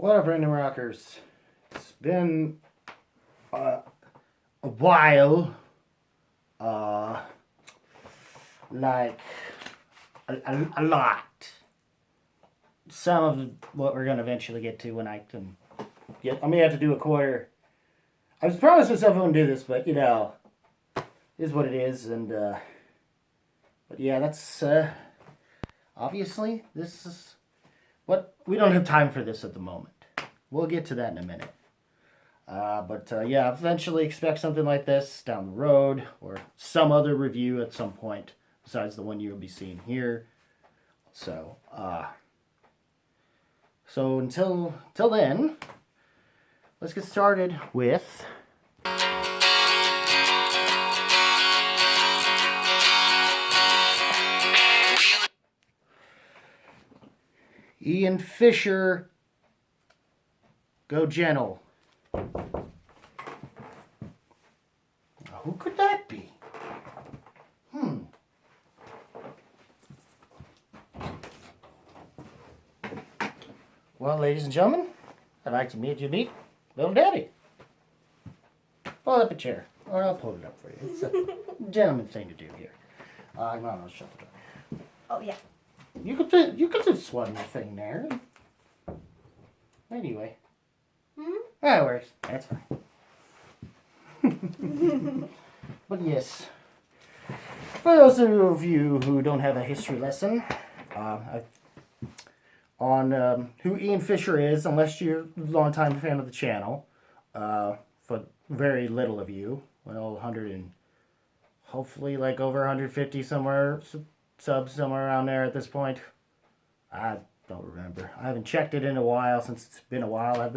What up, Random Rockers? It's been a while. Uh, like a lot. Some of what we're gonna eventually get to when I can get. I'm gonna have to do a quarter. I was promised myself I wouldn't do this, but it is what it is, and but yeah, that's obviously this is what we don't have time for this at the moment. We'll get to that in a minute. But yeah, eventually expect something like this down the road or some other review at some point besides the one you'll be seeing here. So, until then, let's get started with Ian Fisher. Go gentle. Who could that be? Well, ladies and gentlemen, I'd like to meet Little Daddy. Pull up a chair, or I'll pull it up for you. It's a gentleman thing to do here. No, shut the door. Oh, yeah. You could just swing the thing there. Anyway. That works. That's fine. But yes. For those of you who don't have a history lesson, on who Ian Fisher is, unless you're a long-time fan of the channel, for very little of you, well, 100 and hopefully like over 150 somewhere, subs somewhere around there at this point. I don't remember. I haven't checked it in a while, since it's been a while. As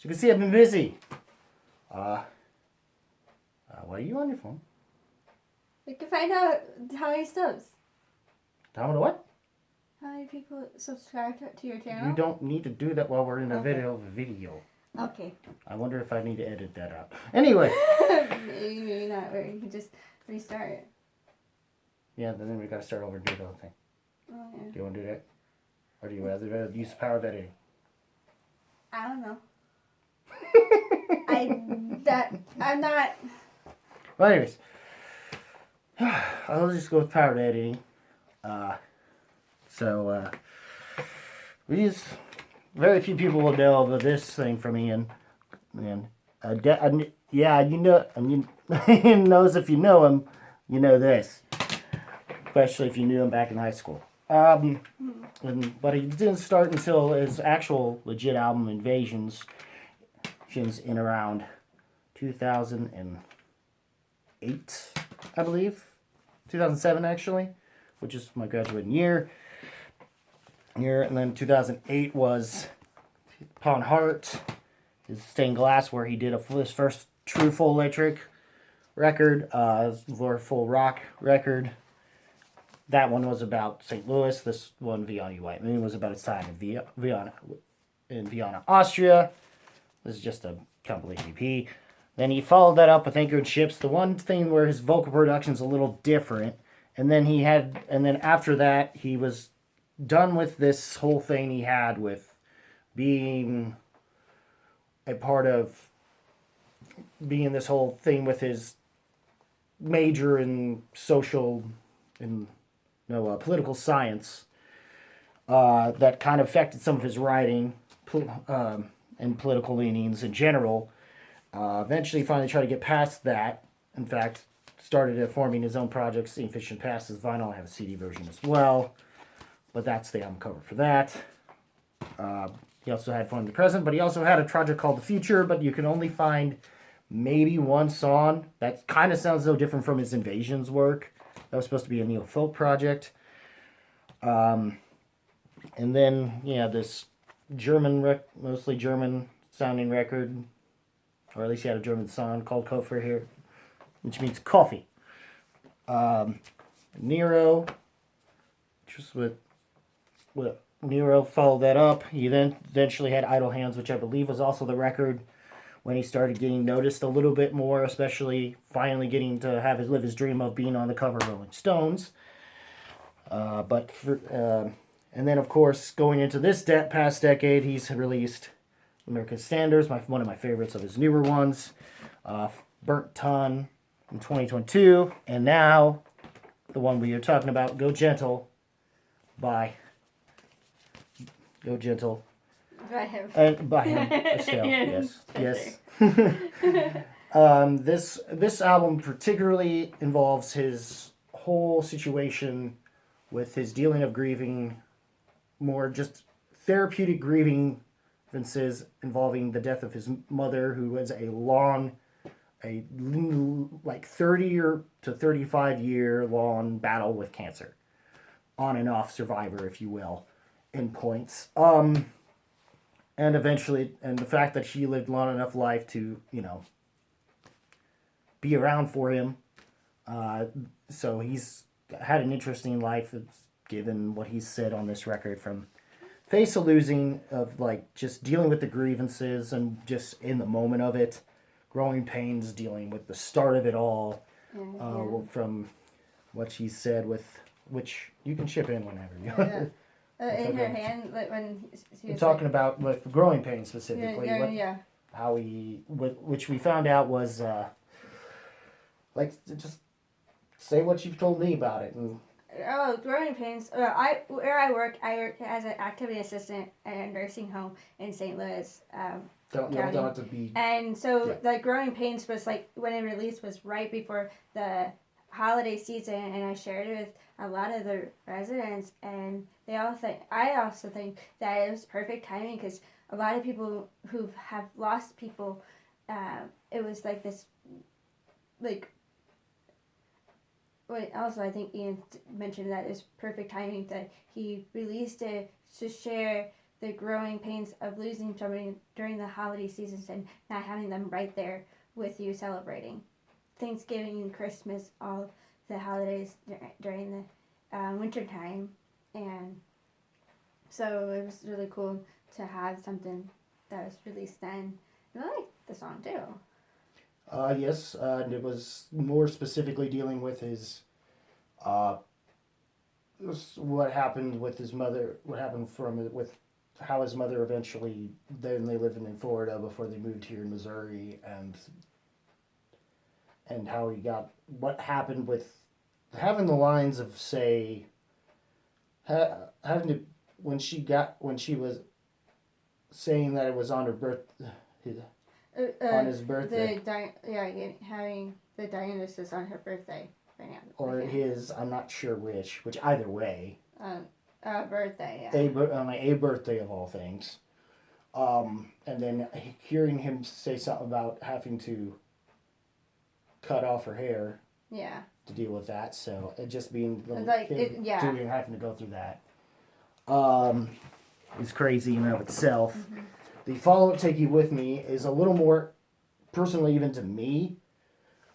you can see, I've been busy. Why are you on your phone? We can find out how many subs. Tell me what? How many people subscribe to your channel? You don't need to do that while we're in the video. Okay. I wonder if I need to edit that out. Anyway. Maybe not. Or you can just restart it. Yeah, then we gotta start over and do the whole thing. Oh, yeah. Do you want to do that? Or do you rather use the power of editing? I don't know. I'm not. Well, anyways. I'll just go with power of editing. Very few people will know of this thing from Ian. And, yeah, you know, I mean, Ian knows if you know him, you know this. Especially if you knew him back in high school. But he didn't start until his actual legit album, Invasions, in around 2008, I believe. 2007, actually, which is my graduating year. And then 2008 was Upon Heart, his Stained Glass, where he did his first true full electric record, or full rock record. That one was about St. Louis. This one, Vianney White Moon, was about its time in Vienna, Austria. This is just a compilation EP. Then he followed that up with Anchored Ships, the one thing where his vocal production's a little different. And then after that, he was done with this whole thing he had with being a part of being this whole thing with his major in political science, that kind of affected some of his writing and political leanings in general. Eventually finally tried to get past that. In fact, started forming his own projects. Ian Fisher Past his vinyl. I have a CD version as well. But that's the album cover for that. He also had Fun in the Present, but he also had a project called The Future, but you can only find maybe one song. That kind of sounds so different from his Invasions work. That was supposed to be a neo-folk project. And then, yeah, this mostly German sounding record, or at least he had a German song called Kofer here, which means coffee. Nero, which was with Nero followed that up. He then eventually had Idle Hands, which I believe was also the record when he started getting noticed a little bit more, especially finally getting to live his dream of being on the cover of Rolling Stones. And then, of course, going into this past decade, he's released American Standards, one of my favorites of his newer ones. Burnt Ton in 2022. And now, the one we are talking about, Go Gentle by Go Gentle. By him. By him, still, yes. For Yes. sure. This album particularly involves his whole situation with his dealing of grieving, more just therapeutic grieving involving the death of his mother, who was like 30 to 35 year long battle with cancer, on and off survivor, if you will, in points. And eventually, and the fact that she lived long enough life to, be around for him. So he's had an interesting life, given what he's said on this record, from face of losing, of like just dealing with the grievances and just in the moment of it, growing pains, dealing with the start of it all, from what she said, with which you can chip in whenever you want. In her hand, like when she was Talking about with growing pains specifically, yeah. how which we found out was just say what you've told me about it. And Growing pains. Where I work as an activity assistant at a nursing home in St. Louis. don't have to be. And so the growing pains was like when it released was right before the holiday season, and I shared it with a lot of the residents, and they all think. I also think that it was perfect timing because a lot of people who have lost people, it was like this, like. Wait, also, I think Ian mentioned that it's perfect timing that he released it to share the growing pains of losing somebody during the holiday seasons and not having them right there with you celebrating Thanksgiving and Christmas, all the holidays during the winter time. And so it was really cool to have something that was released then. And I like the song too. Yes, and it was more specifically dealing with his, what happened with his mother, with how his mother eventually, then they lived in Florida before they moved here in Missouri, and how he got, what happened with having the lines of, say, having to, when she was saying that it was on her birth, on his birthday. Having the diagnosis on her birthday right now. Or his, I'm not sure which either way. Birthday, yeah. On a birthday of all things. And then hearing him say something about having to cut off her hair. Yeah. To deal with that, so it just being having to go through that. Is crazy in and of itself. Mm-hmm. The follow-up, Take You With Me, is a little more personally even to me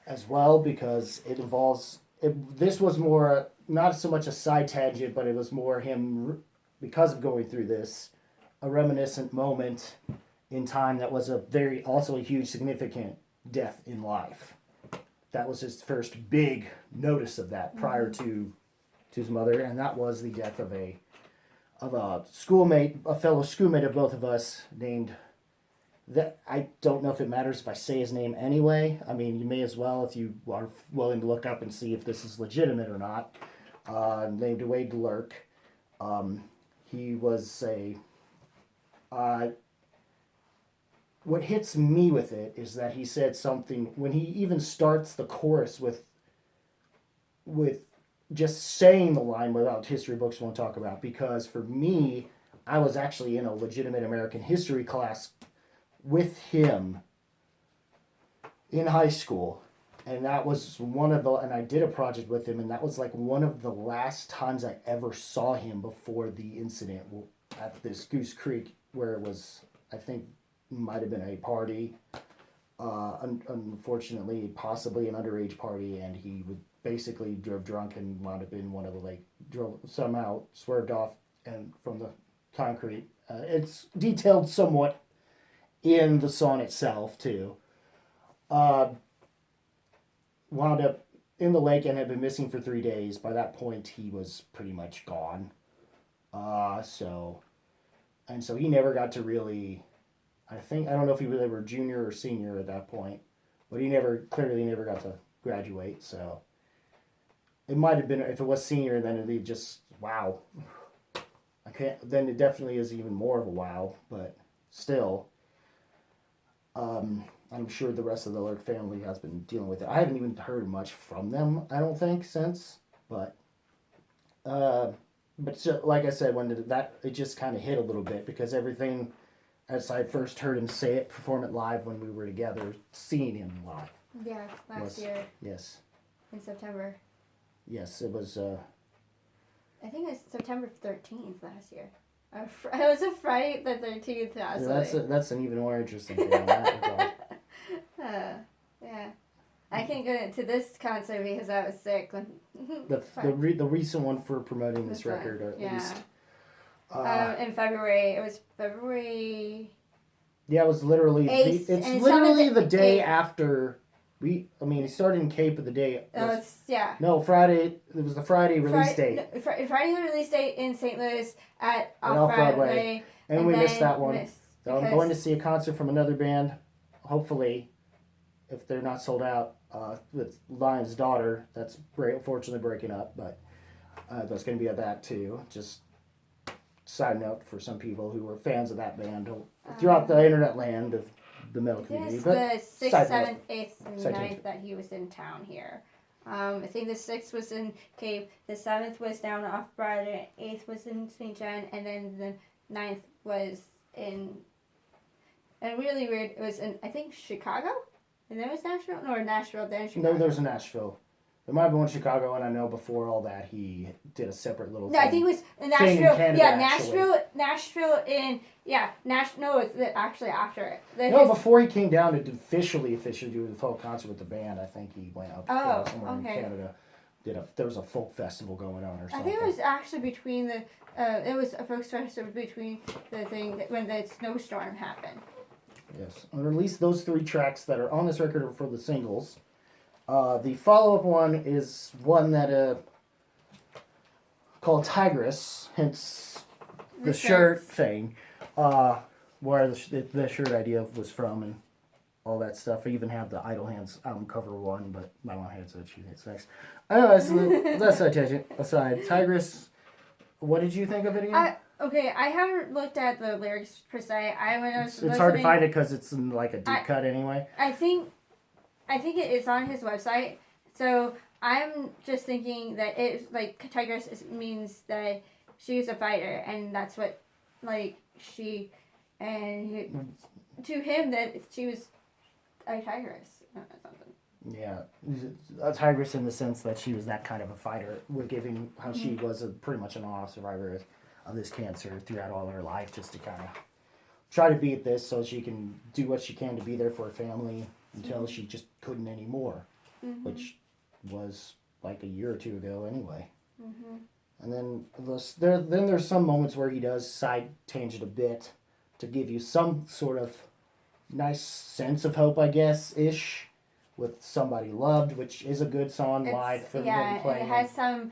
as well, because it involves, this was more, not so much a side tangent, but it was more him, because of going through this, a reminiscent moment in time that was also a huge significant death in life. That was his first big notice of that prior to his mother, and that was the death of a schoolmate, a fellow schoolmate of both of us, named, that I don't know if it matters if I say his name anyway. I mean, you may as well if you are willing to look up and see if this is legitimate or not. Named Wade Lurk. He was what hits me with it is that he said something, when he even starts the chorus with just saying the line without history books won't talk about, because for me, I was actually in a legitimate American history class with him in high school, and that was and I did a project with him, and that was like one of the last times I ever saw him before the incident at this Goose Creek, where it was, I think, might have been a party, unfortunately, possibly an underage party, and he would basically drove drunk and wound up in one of the somehow swerved off and from the concrete. It's detailed somewhat in the song itself too. Wound up in the lake and had been missing for 3 days. By that point, he was pretty much gone. So he never got to really. I don't know if they were junior or senior at that point, but he clearly never got to graduate. So it might have been, if it was senior, then it'd be just wow. I can't. Then it definitely is even more of a wow, but still. I'm sure the rest of the Lurk family has been dealing with it. I haven't even heard much from them, I don't think, since. But so, like I said, when it just kind of hit a little bit because everything, as I first heard him say it, perform it live when we were together, seeing him live. Yeah, last year. Yes. In September. Yes, it was. I think it was September 13th last year. It was a Friday the 13th. That's an even more interesting thing. In that regard. Yeah. I can't go to this concert because I was sick. The recent one for promoting this record, at least. In February. It was February. Yeah, it was literally. 8th, It's literally the day after. He started in Cape of the day. No, Friday. It was the Friday release date. Friday the release date in St. Louis at Off-Broadway. And we missed that one. So I'm going to see a concert from another band. Hopefully, if they're not sold out, with Lion's Daughter. That's unfortunately breaking up, but that's going to be at that too. Just side note for some people who were fans of that band throughout the internet land of the metal community. It's the 6th, 7th, 8th, and 9th that he was in town here. I think the 6th was in Cape, the 7th was down off Broadway, 8th was in St. John, and then the 9th was in, and really weird, it was in, I think, Chicago? And then it was Nashville? No, or Nashville, then Chicago. No, there was a Nashville. There might have been one in Chicago, and I know before all that he did a separate little thing. I think it was Nashville. Nashville in, no, it's actually after it. Before he came down to officially do the folk concert with the band, I think he went up somewhere in Canada. There was a folk festival going on or something. I think it was actually between it was a folk festival between the thing when the snowstorm happened. Yes, or at least those 3 tracks that are on this record are for the singles. The follow-up one is one that called Tigress, hence the shirt thing, where the shirt idea was from and all that stuff. I even have the Idle Hands album cover one, but my mom hates it. She hates sex. Anyways, that's a tangent aside. Tigress, what did you think of it again? Okay, I haven't looked at the lyrics per se. It's hard to find it because it's in like a deep cut anyway. I think it is on his website. So I'm just thinking that it's like Tigress means that she's a fighter, and that's what she to him that she was a tigress or something. Yeah, a tigress in the sense that she was that kind of a fighter, giving how she was pretty much an on-off survivor of this cancer throughout all her life, just to kind of try to beat this so she can do what she can to be there for her family until she just couldn't anymore, which was like a year or two ago anyway. And then there's some moments where he does side tangent a bit to give you some sort of nice sense of hope, I guess, ish, with Somebody Loved, which is a good song live for everybody playing. It has some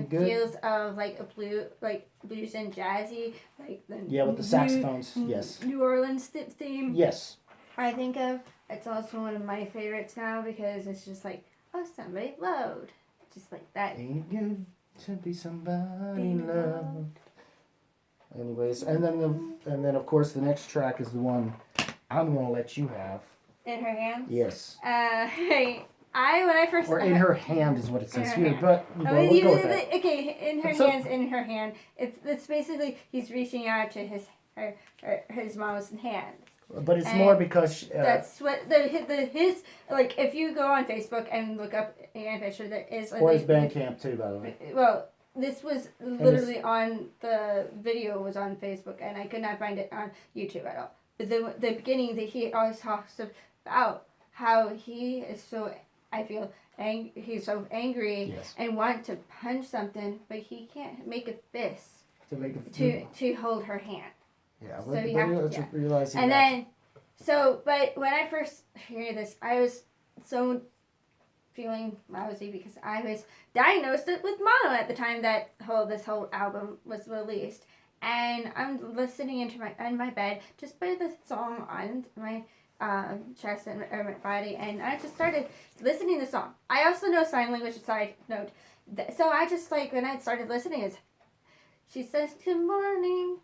feels of like a blues and jazzy, like with the saxophones. Yes. New Orleans theme. Yes. I think of. It's also one of my favorites now because it's just like, oh, somebody loved, just like that. Ain't good to be somebody loved. Anyways, and then of course the next track is the one I'm gonna let you have. In Her Hands. Yes. When I first. Or in her hand is what it says here, but we'll go with that. Okay, in her hand. It's basically he's reaching out to his mom's hand. But it's more because that's what his like. If you go on Facebook and look up Ian Fisher, there is or his Bandcamp too, by the way. Well, this was literally on the video was on Facebook, and I could not find it on YouTube at all. But the beginning that he always talks about how he is so. I feel he's so angry and want to punch something, but he can't make a fist to hold her hand. Yeah, so you have to realize. And then, but when I first heard this, I was so feeling lousy because I was diagnosed with mono at the time that this whole album was released, and I'm listening in my bed, just put the song on my chest and or my body, and I just started listening to the song. I also know sign language. Side note, so I just like when I started listening, is she says good morning.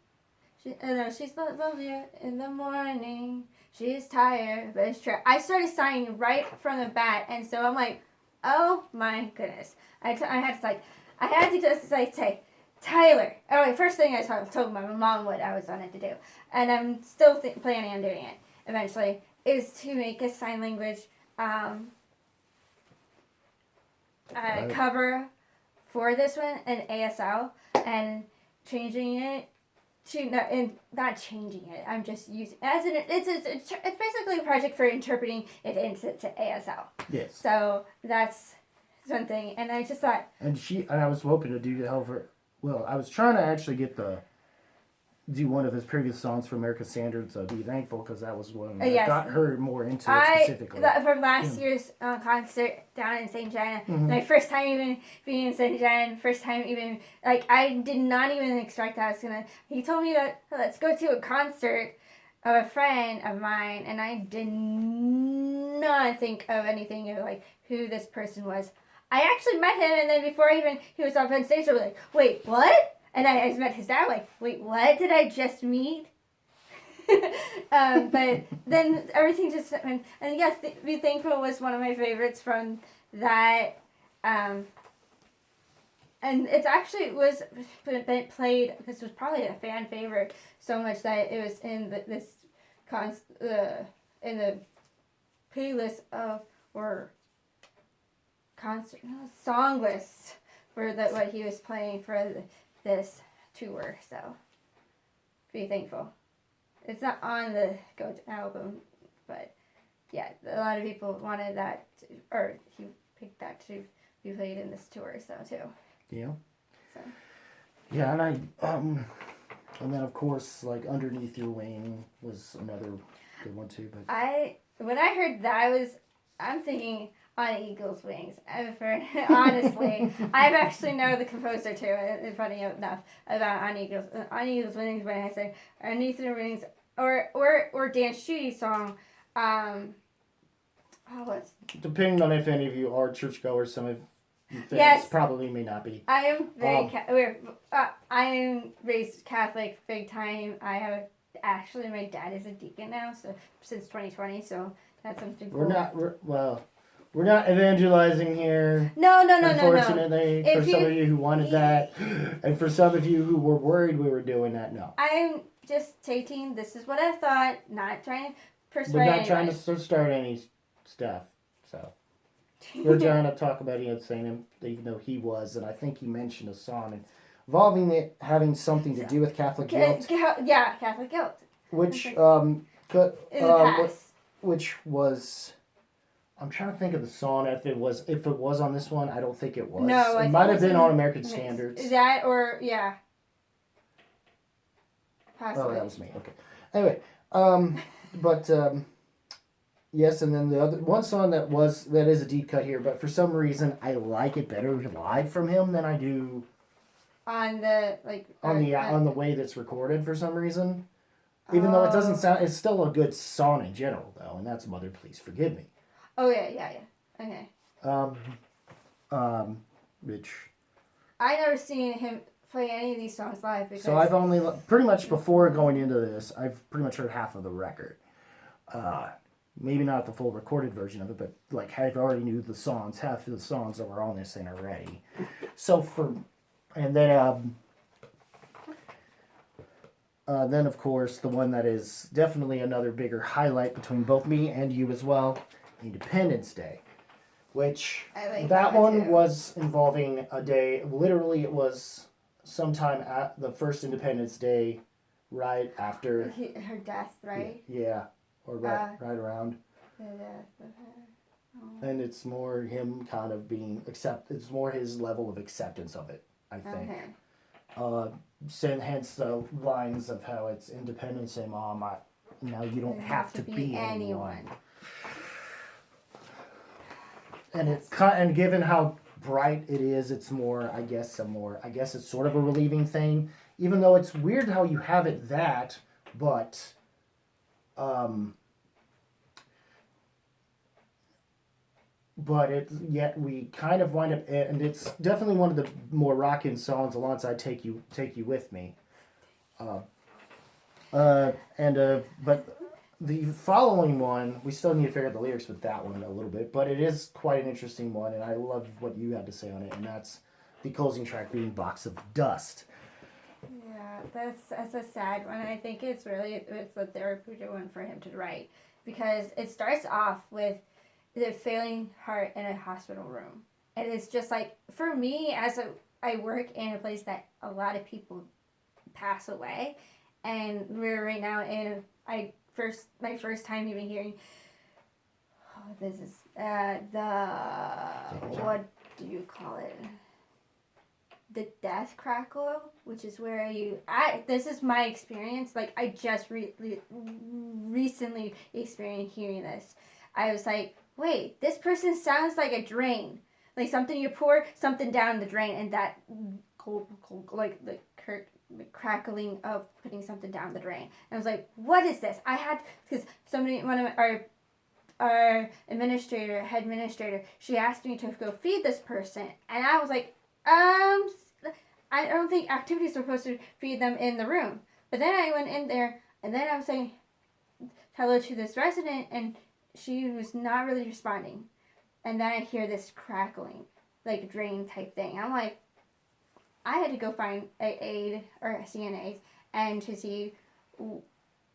She's lovely in the morning. She's tired, but it's true. I started signing right from the bat, and so I'm like, oh my goodness. I had to just like say, Tyler. Oh, the first thing I told my mom what I was on it to do, and I'm still planning on doing it eventually, is to make a sign language cover for this one, an ASL, and changing it to not changing it. I'm just using as it's basically a project for interpreting it into ASL. Yes. So that's one thing, and I just thought. And I was hoping to do to help her. Well, I was trying to actually do one of his previous songs for American Standards. Be Thankful, because that was one that yes. got her more into it specifically. From last year's concert down in St. John, my first time even being in St. John, first time even, like, I did not even expect that I was gonna, he told me that, let's go to a concert of a friend of mine, and I did not think of anything of, like, who this person was. I actually met him, and then before he was up on stage, I was like, wait, what? And I met his dad, like, wait, what did I just meet? But then everything just, and yes, Be Thankful was one of my favorites from that. And it actually was played, this was probably a fan favorite, so much that it was in in the playlist or concert, song list for what he was playing for this tour. So Be Thankful. It's not on the GOAT album, but yeah, a lot of people wanted that, or he picked that to be played in this tour, so too. Yeah. So. Yeah, and and then of course, like Underneath Your Wing was another good one too. But when I heard that, I'm thinking On Eagle's Wings. Honestly, I've actually know the composer too. And funny enough about On Eagle's Wings, when I say Underneath Your Wings, or Dan Schuette's song. Depending on if any of you are churchgoers, some of you yes, probably may not be. I am I am raised Catholic big time. I have my dad is a deacon now, so since 2020. So that's something cool. We're not evangelizing here. No. Unfortunately, for some of you who wanted that, and for some of you who were worried we were doing that, no. I'm just stating this is what I thought, not trying to persuade We're not trying to start any stuff, so. We're trying to talk about saying him, even though he was, and I think he mentioned a song involving it having something to do with Catholic guilt. Yeah, Catholic guilt. Which, in the past. Which was, I'm trying to think of the song. If it was on this one, I don't think it was. No, it might have been on American Standards. That or yeah. Possibly. Oh, that was me. Okay. Anyway, yes, and then the other one song that is a deep cut here, but for some reason I like it better live from him than I do on the on the way that's recorded for some reason. Even though it doesn't sound, it's still a good song in general though, and that's Mother Please Forgive Me. Oh yeah. Okay. Which I never seen him play any of these songs live because. So I've only pretty much before going into this, I've pretty much heard half of the record. Maybe not the full recorded version of it, but like I've already knew the songs, half of the songs that were on this thing already. So then of course the one that is definitely another bigger highlight between both me and you as well, Independence Day, which that one was involving a day. Literally, it was sometime at the first Independence Day, right after her death, right? Yeah. Or right around. And it's more him kind of being it's more his level of acceptance of it, I think. Okay. Hence the lines of how it's Independence Day, Mom. Now you don't have to be anyone. And given how bright it is, it's more, I guess it's sort of a relieving thing. even though it's weird how you have it that, but it yet we kind of wind up, and it's definitely one of the more rockin' songs alongside Take You With Me. But the following one, we still need to figure out the lyrics with that one a little bit, but it is quite an interesting one, and I love what you had to say on it, and that's the closing track being Box of Dust. Yeah, that's a sad one. I think it's a therapeutic one for him to write, because it starts off with the failing heart in a hospital room, and it's just like, for me, I work in a place that a lot of people pass away, and we're right now in my first time even hearing. Oh, this is what do you call it? The death crackle, which is where this is my experience. Like, I just recently experienced hearing this. I was like, wait, this person sounds like a drain, like something you pour something down the drain, and that cold, like the crackling of putting something down the drain. And I was like, what is this? Because one of our head administrator, she asked me to go feed this person, and I was like, I don't think activities are supposed to feed them in the room. But then I went in there, and then I was saying hello to this resident, and she was not really responding. And then I hear this crackling, like a drain type thing. I'm like, I had to go find an aide or a CNA and to see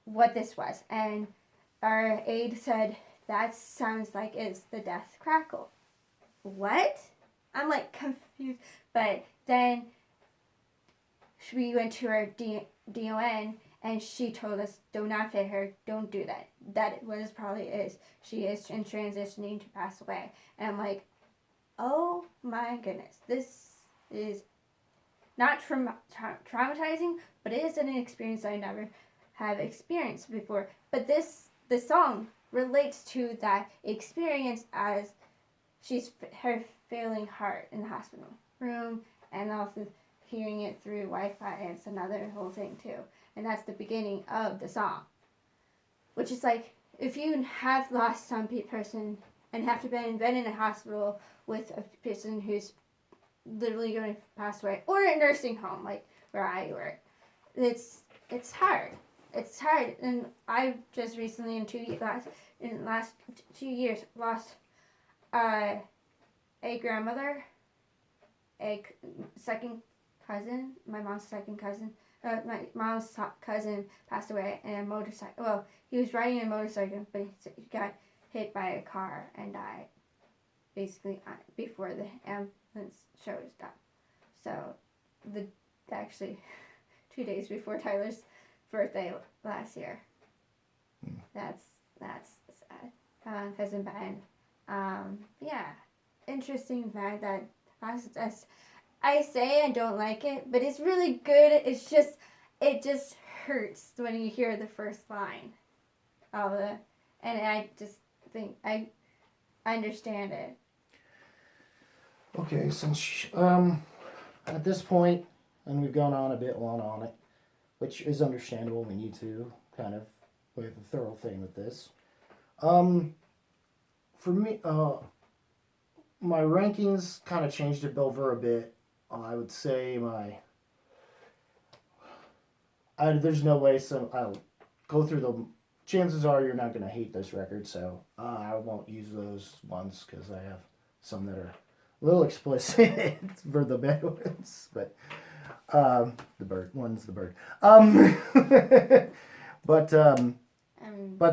what this was. And our aide said, that sounds like it's the death crackle. What? I'm like confused. But then we went to our DON, and she told us, do not fit her, don't do that. That was probably is. She is in transitioning to pass away. And I'm like, oh my goodness. This is not traumatizing, but it is an experience I never have experienced before. But the song relates to that experience, as her failing heart in the hospital room, and also hearing it through Wi-Fi, and it's another whole thing too. And that's the beginning of the song, which is like, if you have lost some person and have to been in a hospital with a person who's literally going to pass away, or a nursing home like where I work, it's hard. It's hard. And I just recently in the last 2 years lost a grandmother, a second cousin, my mom's second cousin. My mom's cousin passed away in a motorcycle. Well, he was riding a motorcycle, but he got hit by a car and died, basically before the ambulance showed up. So, actually 2 days before Tyler's birthday last year. That's sad. Hasn't been. Yeah, interesting fact that I say I don't like it, but it's really good. It's just, it just hurts when you hear the first line of it, and I just think I understand it. Okay, since at this point, and we've gone on a bit long on it, which is understandable. We need to kind of have a thorough thing with this. For me, my rankings kind of changed it over a bit. I would say there's no way, so I'll go through the. Chances are you're not going to hate this record, so I won't use those ones because I have some that are a little explicit for the bad ones, but the bird one's the bird. But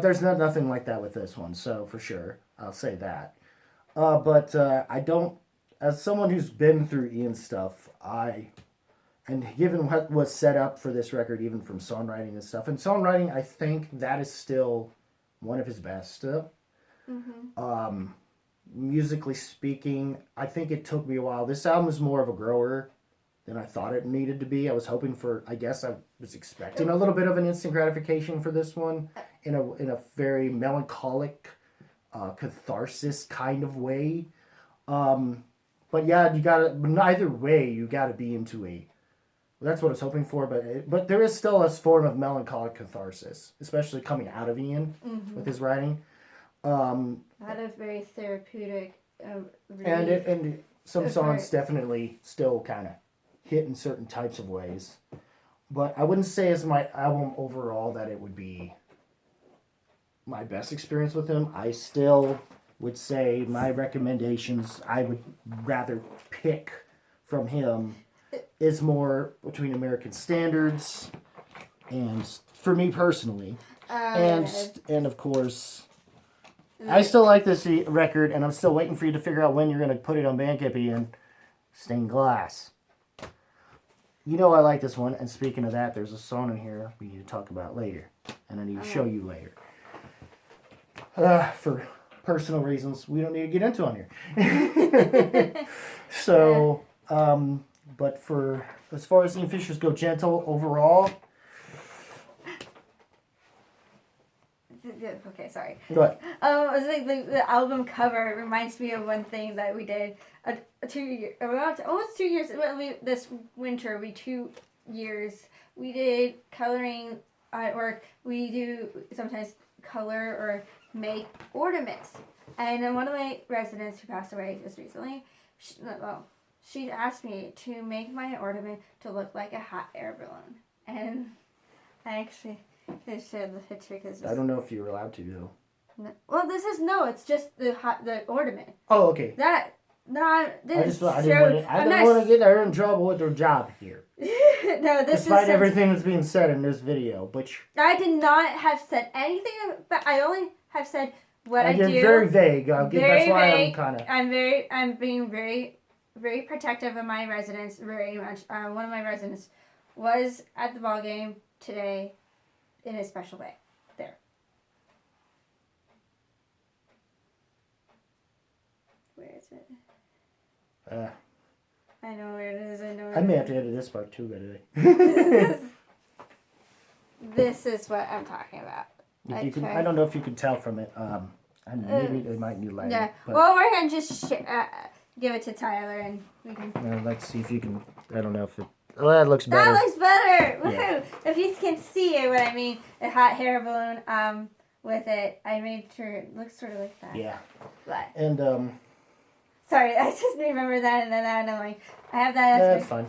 there's nothing like that with this one, so for sure I'll say that. But I don't, as someone who's been through Ian's stuff, and given what was set up for this record, even from songwriting and stuff, and songwriting, I think that is still one of his best still. Mm-hmm. Musically speaking, I think it took me a while. This album is more of a grower than I thought it needed to be. I was hoping for, I guess I was expecting a little bit of an instant gratification for this one in a very melancholic, catharsis kind of way. But yeah, but either way, you gotta be into a That's what I was hoping for, but there is still a form of melancholic catharsis, especially coming out of Ian with his writing. That is very therapeutic. And some songs definitely still kind of hit in certain types of ways, but I wouldn't say as my album overall that it would be my best experience with him. I still would say my recommendations I would rather pick from him is more between American Standards and for me personally, and of course. I still like this record, and I'm still waiting for you to figure out when you're going to put it on Bandcamp, Ian. Stained Glass. You know I like this one, and speaking of that, there's a song in here we need to talk about later, and I need to show you later. For personal reasons we don't need to get into on here. So, but for as far as Ian Fisher's Go Gentle overall... Okay, sorry. What? I was like the album cover reminds me of one thing that we did almost 2 years. Well, this winter, 2 years. We did coloring artwork. We do sometimes color or make ornaments. And then one of my residents who passed away just recently, she asked me to make my ornament to look like a hot air balloon, and I actually. I shared the picture because I don't know if you're allowed to though. No, well, it's just the ornament. Oh, okay. I didn't want to get her in trouble with her job here. No, despite everything that's being said in this video, which I did not have said anything. But I only have said what I do. Very vague. That's why vague. I'm kind of. I'm being very, very protective of my residents. Very much. One of my residents was at the ball game today. In a special way. There. Where is it? I know where it is. I may have to edit this part too, by the way. This is what I'm talking about. I don't know if you can tell from it. Maybe they might need lighting. Yeah. Well, we're going to just give it to Tyler and we can... let's see if you can... I don't know if it... Well, that looks better. That looks better. Woohoo! Yeah. If you can see it, what I mean, a hot hair balloon. With it, I made sure it looks sort of like that. Yeah. But. And Sorry, I just remember that, and then I'm like, I have that as that's fine.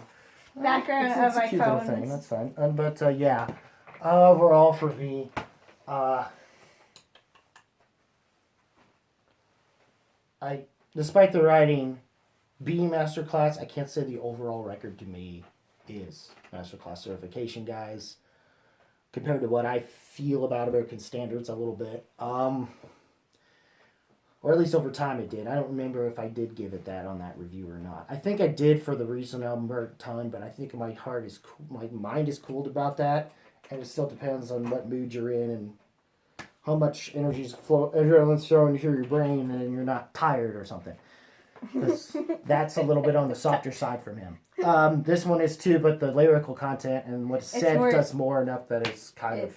Background it's of my a cute phone. Little thing. That's fine. But yeah, overall for me, despite the writing being masterclass, I can't say the overall record to me is masterclass certification, guys. Compared to what I feel about American Standards a little bit, or at least over time it did. I don't remember if I did give it that on that review or not. I think I did for the recent album at the time, but I think my heart is my mind is cooled about that, and it still depends on what mood you're in and how much adrenaline's flowing through your brain, and you're not tired or something. That's a little bit on the softer side from him. This one is too, but the lyrical content and what's said does more enough that it's kind of...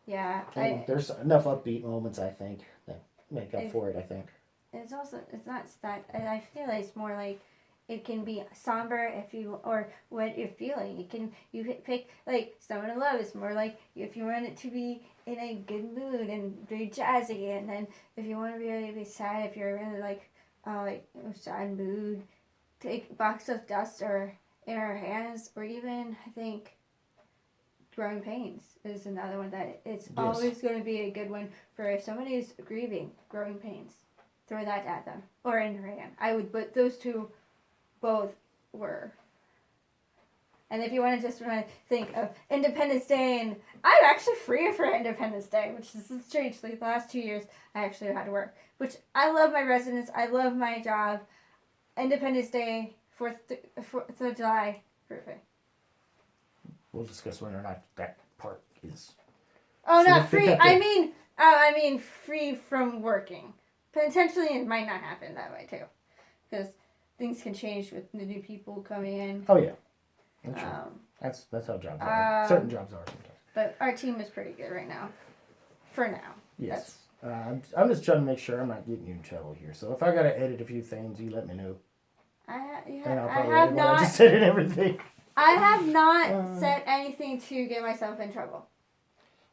Yeah. There's enough upbeat moments, I think, that make up for it, I think. It's not stuck. I feel like it's more like it can be somber or what you're feeling. You pick, like, Someone in Love is more like if you want it to be in a good mood and very jazzy, and then if you want to really be sad, if you're in like a sad mood, take Box of Dust or In Our Hands, or even I think Growing Pains is another one that it's always going to be a good one for if somebody is grieving. Growing Pains, throw that at them, or In Her Hand. I would, but those two both were. And if you want to think of Independence Day, and I'm actually free for Independence Day, which is strangely the last 2 years I actually had to work. Which I love my residence, I love my job. Independence Day, 4th of July, perfect. We'll discuss whether or not that part is. Oh, not free. I mean free from working. Potentially, it might not happen that way too, because things can change with the new people coming in. Oh yeah. That's how jobs are. Certain jobs are sometimes. But our team is pretty good right now. For now. Yes. I'm just trying to make sure I'm not getting you in trouble here. So if I gotta edit a few things, you let me know. I have not. I just said everything. I have not said anything to get myself in trouble.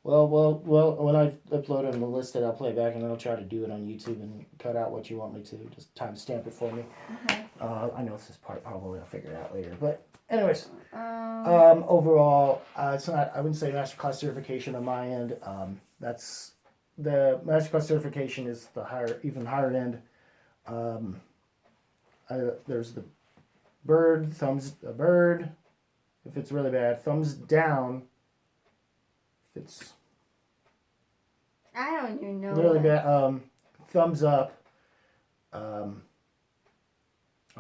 Well. When I upload it and list it, I'll play back and then I'll try to do it on YouTube and cut out what you want me to. Just timestamp it for me. Okay. I know this part probably I'll figure it out later, but anyways. Um, Overall, it's not. I wouldn't say masterclass certification on my end. That's the masterclass certification is the even higher end. There's the a bird. If it's really bad, thumbs down. If it's I don't even know. really that. bad, thumbs up. I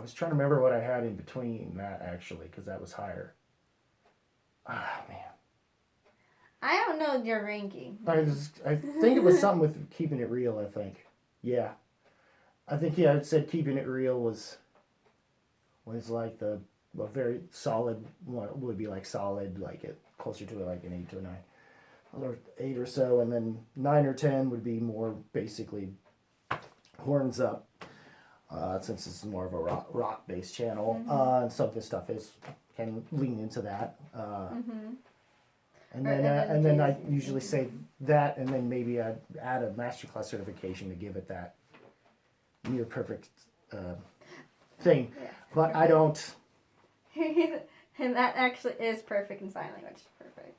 was trying to remember what I had in between that actually, because that was higher. Ah man. I don't know your ranking. I think it was something with keeping it real. I think, yeah, I think it said keeping it real was like a very solid one. Would be like solid, like it closer to like an 8 to a 9, or 8 or so, and then 9 or 10 would be more basically horns up. Since it's more of a rock based channel, and some of this stuff can lean into that. And then I usually say that, and then maybe I add a masterclass certification to give it that near perfect thing. Yeah. But I don't. And that actually is perfect in sign language. Perfect.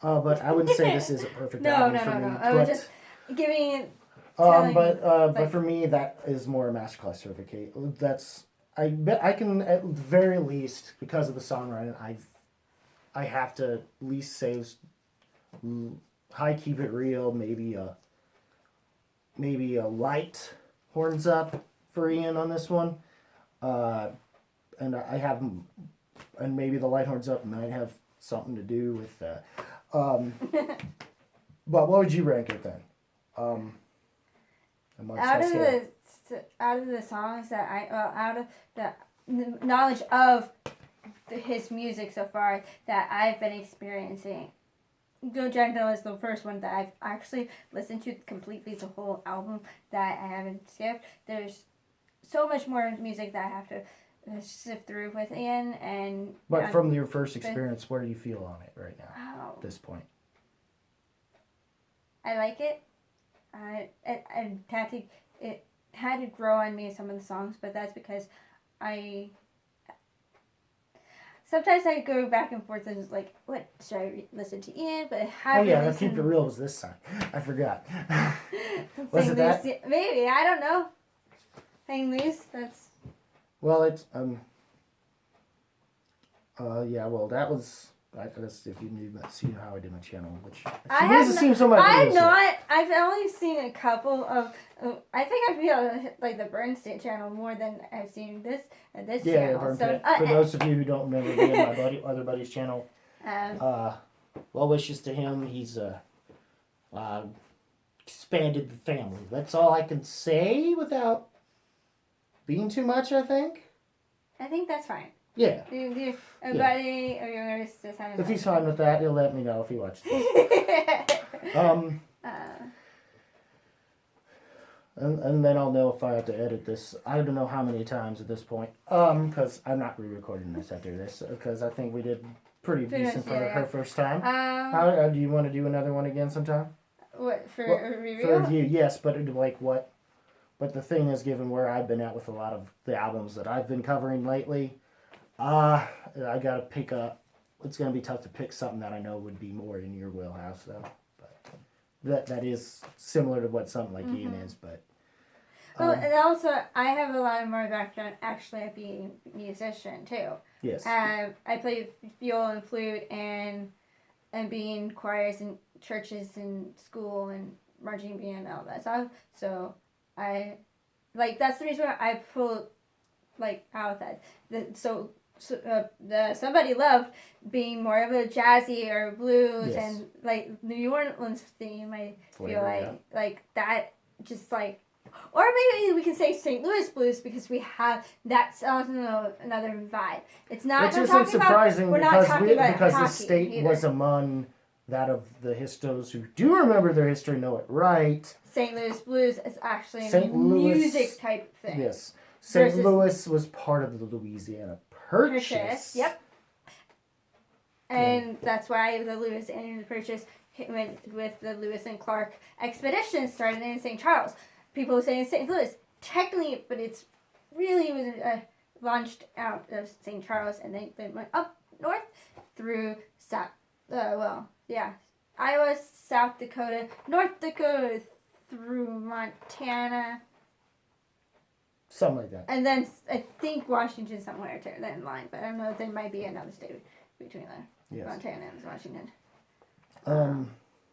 Oh. But I wouldn't say this is a perfect No. album for me. I was just giving. telling But for me, that is more a masterclass certificate. That's I bet I can at the very least, because of the songwriting, I have to at least say high keep it real, maybe a light horns up for Ian on this one, and I have, and maybe the light horns up might have something to do with that. But what would you rank it then? Out of the songs that out of the knowledge of his music so far that I've been experiencing, Go Gentle is the first one that I've actually listened to completely, the whole album, that I haven't skipped. There's so much more music that I have to sift through with Ian, and But from your first experience, where do you feel on it right now at this point? I like it. It had to grow on me, some of the songs, but that's because sometimes I go back and forth and like, what should I listen to Ian? But Keep It Real was this song. I forgot. Was it Loose, that? maybe, I don't know. Hang Loose. That's. Well, it's that was. I guess if you knew see how I did my channel, which I've only seen a couple of. I think I feel like the Bernstein channel more than I've seen this channel. For those of you who don't remember being my other buddy's channel, well wishes to him. He's expanded the family. That's all I can say without being too much. I think that's fine. Yeah. Buddy or yours just having. If he's fine with that, he'll let me know if he watches this. And then I'll know if I have to edit this. I don't know how many times at this point. Because I'm not re-recording this after this. Because I think we did pretty decent for her first time. How do you want to do another one again sometime? What for a review? For a review, yes. But what? But the thing is, given where I've been at with a lot of the albums that I've been covering lately, I gotta pick up. It's gonna be tough to pick something that I know would be more in your wheelhouse, though. But that is similar to what something like Ian is, but. Well, and also I have a lot of more background actually at being a musician too. Yes. I play viol and flute and being choirs in churches and school and marching band and all that stuff. So that's the reason why I pull out that Somebody Loved being more of a jazzy or blues and New Orleans theme. I feel like that just or maybe we can say St. Louis blues because we have that's another vibe. It's not. Which isn't surprising because the state either. Was among that of the histos who do remember their history know it right. St. Louis blues is actually a music type thing. Yes. St. Louis was part of the Louisiana Purchase. Yep. And that's why the Lewis and Purchase went with the Lewis and Clark expedition started in St. Charles. People say St. Louis, technically, but it's really was launched out of St. Charles, and they went up north through Iowa, South Dakota, North Dakota, through Montana, something like that. and then I think Washington somewhere in line, but I don't know if there might be another state between Montana and Washington.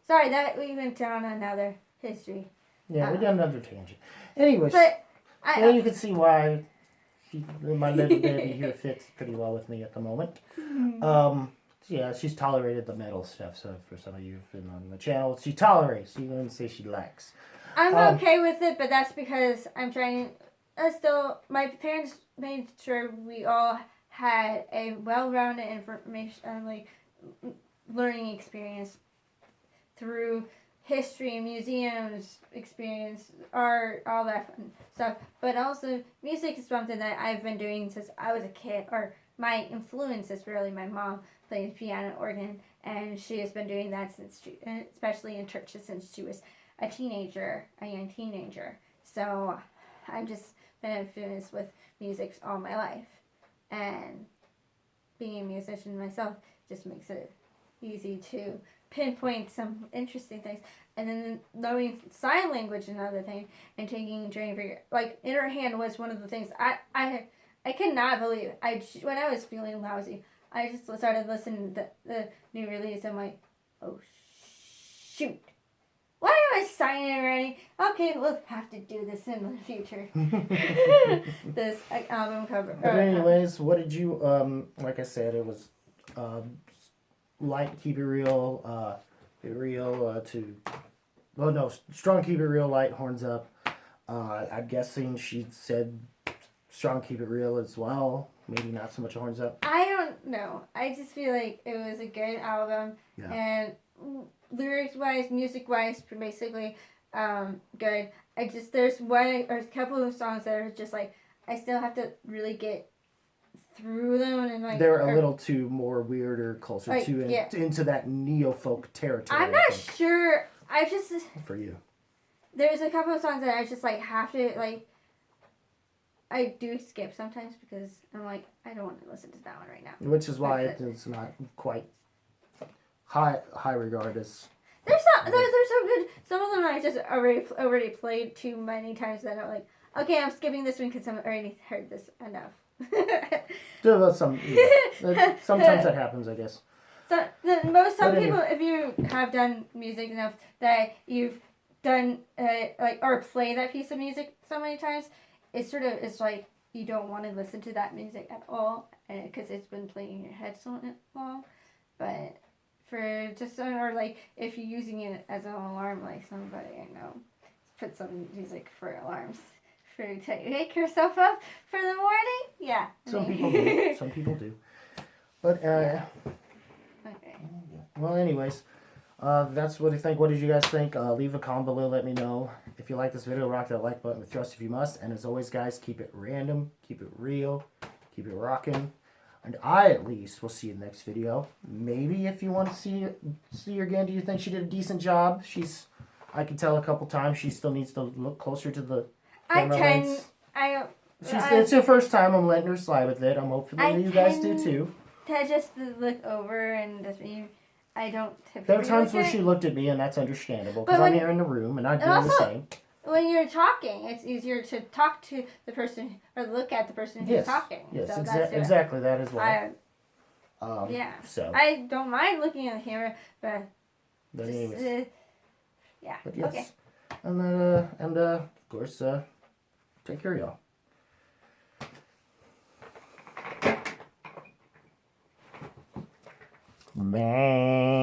Sorry that we went down another history. Yeah, we did another tangent. Anyways, but you can see why my little baby here fits pretty well with me at the moment. Yeah, she's tolerated the metal stuff. So for some of you who've been on the channel, she tolerates. She wouldn't say she likes. I'm okay with it, but that's because I'm trying. My parents made sure we all had a well-rounded information, learning experience through history, museums, experience, art, all that fun stuff. But also, music is something that I've been doing since I was a kid. Or my influence is really my mom plays piano, organ, and she has been doing that especially in churches, since she was a young teenager. So I've just been influenced with music all my life, and being a musician myself just makes it easy to pinpoint some interesting things. And then knowing sign language, another thing, and taking training for Inner Hand was one of the things I could not believe. When I was feeling lousy, I just started listening to the new release. I'm like, oh shoot, why am I signing already? Okay, we'll have to do this in the future. This album cover. But anyways, what did you like I said, it was light, keep it real, strong, keep it real, light, horns up. I'm guessing she said strong, keep it real as well. Maybe not so much horns up. I don't know. I just feel like it was a good album, and lyrics wise, music wise, basically good. There's one or a couple of songs that are just I still have to really get through them, and they're a little too more weird or closer into that neo-folk territory. I'm not sure. For you, there's a couple of songs that I just have to I do skip sometimes because I'm I don't want to listen to that one right now. Which is why it's not quite high regard as. They're so good. Some of them I just already played too many times that I'm okay, I'm skipping this one because I've already heard this enough. Sometimes that happens, I guess. Some people, if you have done music enough that you've done or play that piece of music so many times, it's you don't want to listen to that music at all because it's been playing in your head so long. But for just if you're using it as an alarm, somebody I know put some music for alarms. To wake yourself up for the morning? Yeah. Some people do. Some people do. But, Okay. Well, anyways, that's what I think. What did you guys think? Leave a comment below. Let me know. If you like this video, rock that like button with thrust if you must. And as always, guys, keep it random. Keep it real. Keep it rocking. And I, at least, will see you in the next video. Maybe if you want to see her again, do you think she did a decent job? I can tell a couple times she still needs to look closer to the it's her first time. I'm letting her slide with it. I'm hoping that you guys do too. To just look over and just I don't typically. There are times where she looked at me, and that's understandable because I'm here in the room and I'm doing the same. When you're talking, it's easier to talk to the person or look at the person who's talking. Yes, so exactly that as well. So I don't mind looking at the camera, but anyways. Yeah. But yes. Okay. And of course, take care, y'all. Man.